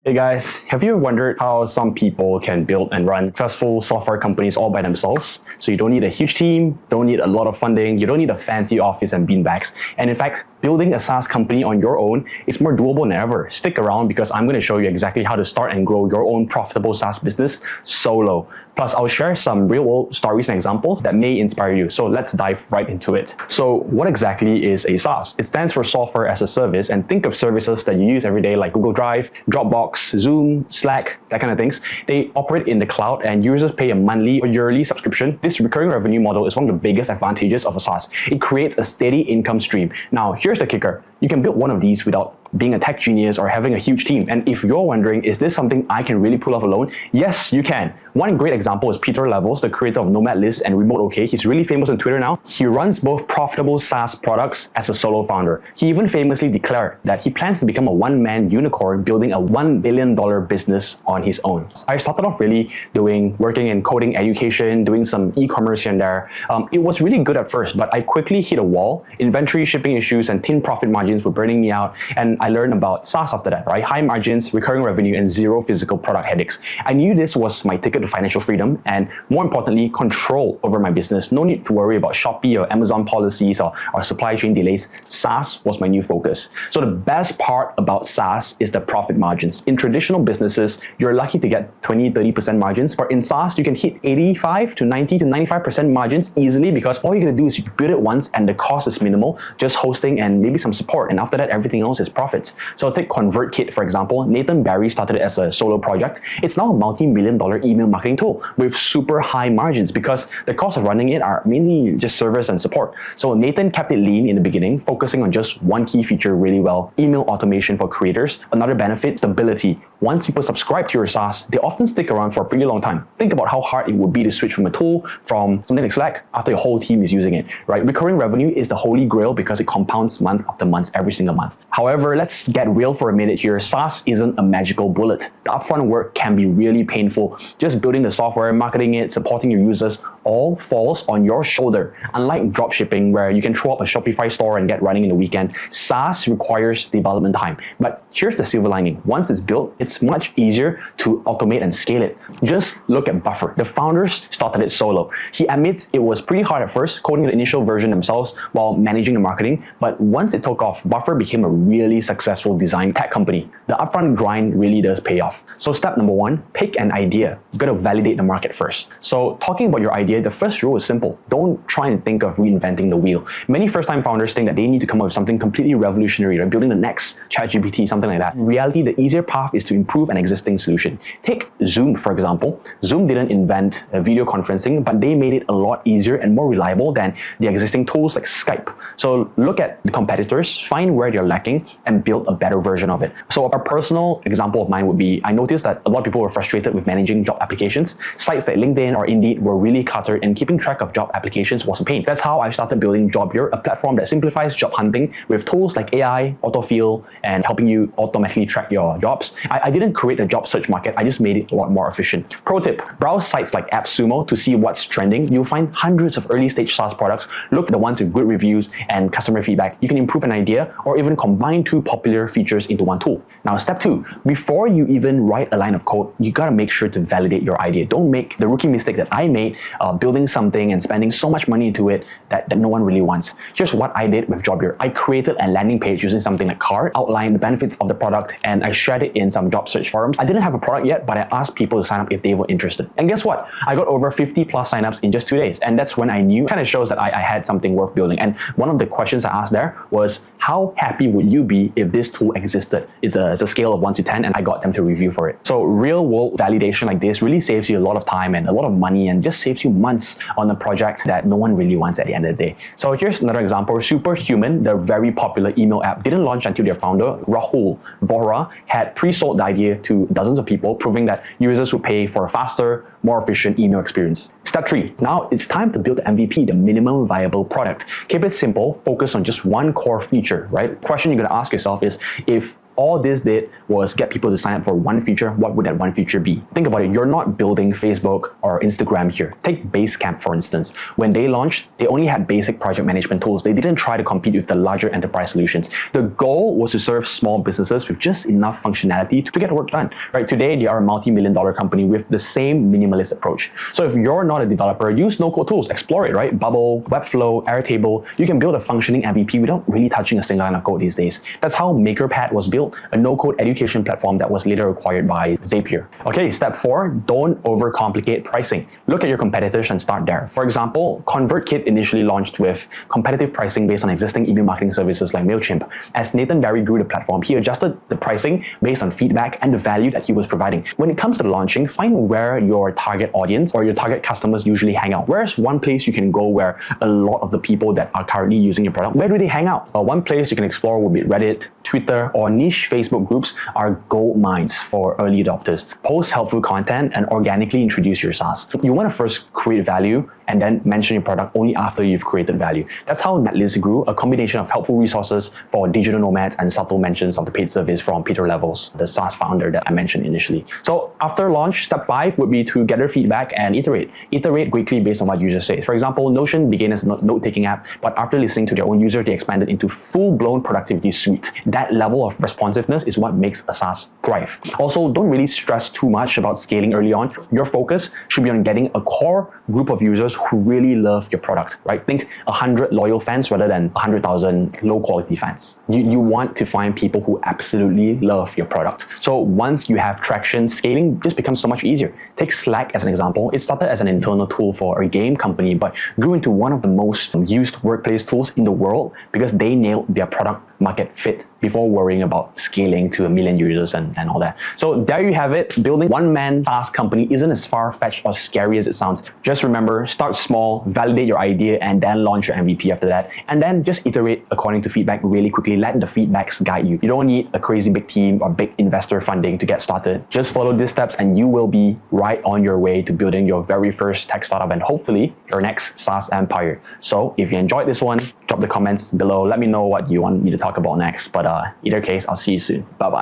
Hey guys, have you wondered how some people can build and run successful software companies all by themselves? So you don't need a huge team, don't need a lot of funding, you don't need a fancy office and beanbags. And in fact, building a SaaS company on your own is more doable than ever. Stick around because I'm going to show you exactly how to start and grow your own profitable SaaS business solo. Plus, I'll share some real-world stories and examples that may inspire you. So let's dive right into it. So what exactly is a SaaS? It stands for Software as a Service, and think of services that you use every day like Google Drive, Dropbox, Zoom, Slack, that kind of things. They operate in the cloud and users pay a monthly or yearly subscription. This recurring revenue model is one of the biggest advantages of a SaaS. It creates a steady income stream. Now, here's the kicker. You can build one of these without being a tech genius or having a huge team. And if you're wondering, is this something I can really pull off alone? Yes, you can. One great example is Peter Levels, the creator of Nomad List and Remote OK. He's really famous on Twitter now. He runs both profitable SaaS products as a solo founder. He even famously declared that he plans to become a one-man unicorn building a $1 billion business on his own. I started off really working in coding education, doing some e-commerce here and there. It was really good at first, but I quickly hit a wall. Inventory shipping issues and thin profit margins were burning me out, and I learned about SaaS after that, right? High margins, recurring revenue, and zero physical product headaches. I knew this was my ticket to financial freedom and, more importantly, control over my business. No need to worry about Shopee or Amazon policies or supply chain delays. SaaS was my new focus. So the best part about SaaS is the profit margins. In traditional businesses, you're lucky to get 20-30% margins, but in SaaS, you can hit 85 to 90 to 95% margins easily because all you're gonna do is you build it once and the cost is minimal, just hosting and maybe some support. And after that, everything else is profits. So take ConvertKit, for example. Nathan Barry started it as a solo project. It's now a multi-million-dollar email marketing tool with super high margins because the cost of running it are mainly just servers and support. So Nathan kept it lean in the beginning, focusing on just one key feature really well: email automation for creators. Another benefit, stability. Once people subscribe to your SaaS, they often stick around for a pretty long time. Think about how hard it would be to switch from a tool from something like Slack after your whole team is using it, right? Recurring revenue is the holy grail because it compounds month after month, every single month. However, let's get real for a minute here. SaaS isn't a magical bullet. The upfront work can be really painful. Just building the software, marketing it, supporting your users, all falls on your shoulder. Unlike dropshipping, where you can throw up a Shopify store and get running in a weekend, SaaS requires development time. But here's the silver lining. Once it's built, it's much easier to automate and scale it. Just look at Buffer. The founders started it solo. He admits it was pretty hard at first, coding the initial version themselves while managing the marketing, but once it took off, Buffer became a really successful design tech company. The upfront grind really does pay off. So step number one, pick an idea. You gotta validate the market first. So talking about your idea, the first rule is simple. Don't try and think of reinventing the wheel. Many first-time founders think that they need to come up with something completely revolutionary, like building the next ChatGPT, something like that. In reality, the easier path is to improve an existing solution. Take Zoom, for example. Zoom didn't invent video conferencing, but they made it a lot easier and more reliable than the existing tools like Skype. So look at the competitors, find where they're lacking, and build a better version of it. So a personal example of mine would be, I noticed that a lot of people were frustrated with managing job applications. Sites like LinkedIn or Indeed were really cluttered, and keeping track of job applications was a pain. That's how I started building Jobyer, a platform that simplifies job hunting with tools like AI, autofill, and helping you automatically track your jobs. I didn't create a job search market, I just made it a lot more efficient. Pro tip, browse sites like AppSumo to see what's trending. You'll find hundreds of early stage SaaS products. Look at the ones with good reviews and customer feedback. You can improve an idea or even combine two popular features into one tool. Now, step two, before you even write a line of code, you gotta make sure to validate your idea. Don't make the rookie mistake that I made, building something and spending so much money into it that no one really wants. Here's what I did with Jobyer. I created a landing page using something like Card, outlined the benefits of the product, and I shared it in some job search forums. I didn't have a product yet, but I asked people to sign up if they were interested. And guess what? I got over 50 plus signups in just 2 days. And that's when I knew, kind of shows that I had something worth building. And one of the questions I asked there was, how happy would you be if this tool existed? It's a scale of 1 to 10, and I got them to review for it. So real world validation like this really saves you a lot of time and a lot of money, and just saves you months on a project that no one really wants at the end of the day. So here's another example. Superhuman, the very popular email app, didn't launch until their founder, Rahul Vohra, had pre-sold the idea to dozens of people, proving that users would pay for a faster, more efficient email experience. Step 3, now it's time to build the MVP, the minimum viable product. Keep it simple, focus on just one core feature, right? The question you're gonna ask yourself is, if all this did was get people to sign up for one feature. What would that one feature be? Think about it. You're not building Facebook or Instagram here. Take Basecamp, for instance. When they launched, they only had basic project management tools. They didn't try to compete with the larger enterprise solutions. The goal was to serve small businesses with just enough functionality to get work done. Right? Today, they are a multi-million-dollar company with the same minimalist approach. So if you're not a developer, use no-code tools. Explore it, right? Bubble, Webflow, Airtable. You can build a functioning MVP without really touching a single line of code these days. That's how MakerPad was built, a no-code education platform that was later acquired by Zapier. Okay, step 4, don't overcomplicate pricing. Look at your competitors and start there. For example, ConvertKit initially launched with competitive pricing based on existing email marketing services like MailChimp. As Nathan Barry grew the platform, he adjusted the pricing based on feedback and the value that he was providing. When it comes to launching, find where your target audience or your target customers usually hang out. Where's one place you can go where a lot of the people that are currently using your product, where do they hang out? One place you can explore would be Reddit, Twitter, or niche Facebook groups are gold mines for early adopters. Post helpful content and organically introduce your SaaS. You want to first create value and then mention your product only after you've created value. That's how Netlist grew, a combination of helpful resources for digital nomads and subtle mentions of the paid service from Peter Levels, the SaaS founder that I mentioned initially. So after launch, step 5 would be to gather feedback and iterate. Iterate quickly based on what users say. For example, Notion began as a note-taking app, but after listening to their own users, they expanded into full-blown productivity suite. That level of responsiveness is what makes a SaaS thrive. Also, don't really stress too much about scaling early on. Your focus should be on getting a core group of users who really love your product, right? Think 100 loyal fans rather than 100,000 low-quality fans. You want to find people who absolutely love your product. So once you have traction, scaling just becomes so much easier. Take Slack as an example. It started as an internal tool for a game company, but grew into one of the most used workplace tools in the world because they nailed their product market fit before worrying about scaling to 1 million users and all that. So there you have it. Building one-man SaaS company isn't as far-fetched or scary as it sounds. Just remember, start small, validate your idea, and then launch your MVP after that. And then just iterate according to feedback really quickly. Let the feedbacks guide you. You don't need a crazy big team or big investor funding to get started. Just follow these steps and you will be right on your way to building your very first tech startup and hopefully your next SaaS empire. So if you enjoyed this one, drop the comments below. Let me know what you want me to talk about next. But either case, I'll see you soon. Bye-bye.